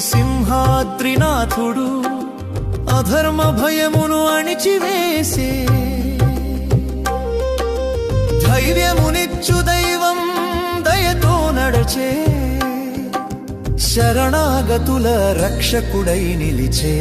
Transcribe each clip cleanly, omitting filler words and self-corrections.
సింహాద్రినాథుడు అధర్మ భయమును అణిచివేసే ధైర్యమునిచ్చు దైవం దయతో నడచే శరణాగతుల రక్షకుడై నిలిచే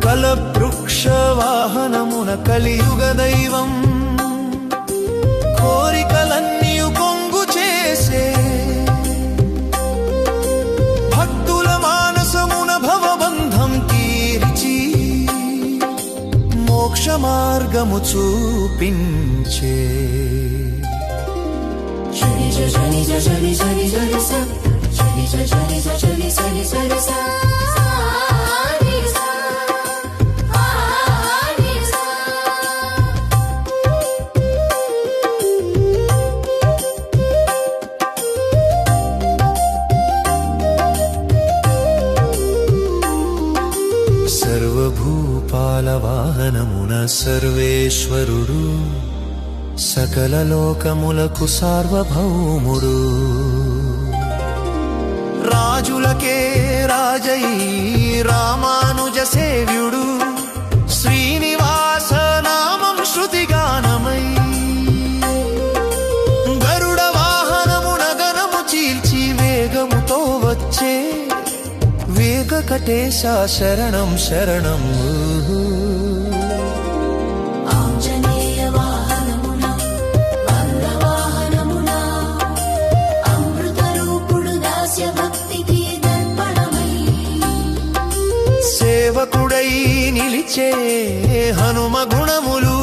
కలవృక్ష వాహనమున కలియుగ దైవం కోరికలన్నీ కొంగు చేసే భక్తుల మానసమున భవబంధం తీర్చి మోక్ష మార్గము చూపించే సర్వభూపాల వాహనమున సర్వేశ్వరుడు సకల లోకములకు సార్వభౌముడు రాజులకే రాజై రామానుజ సేవ్యుడు శ్రీనివాస నామం శృతిగానమై గరుడ వాహనమున గణము చీల్చి వేగముతో వచ్చే వేగకటేశ శరణం శరణం సేవకుడై నిలిచే హనుమ గుణములు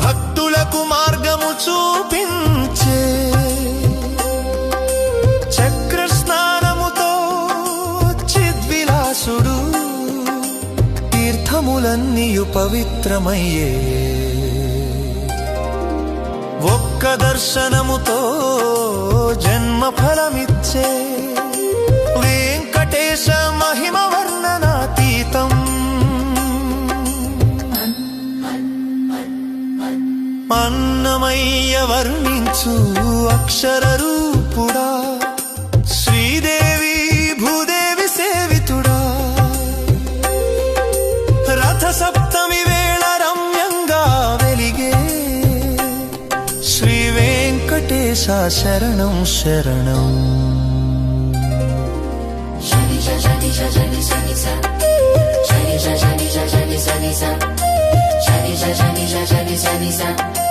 భక్తులకు మార్గము చూపించే చక్రస్నానముతో చిద్విలాసుడు తీర్థములన్నీయు పవిత్రమయ్యే ఒక్క దర్శనముతో జన్మ ఫలమిచ్చే వెంకటేశ మహిమ వర్ణనాతీతం అన్నమయ్య వర్ణించు అక్షర రూపుడా శ్రీదేవి భూదేవి సేవితుడా రథ సప్తమి వేళ రమ్యంగా వెలిగే శ్రీ వెంకటేశ శరణం శరణం Shani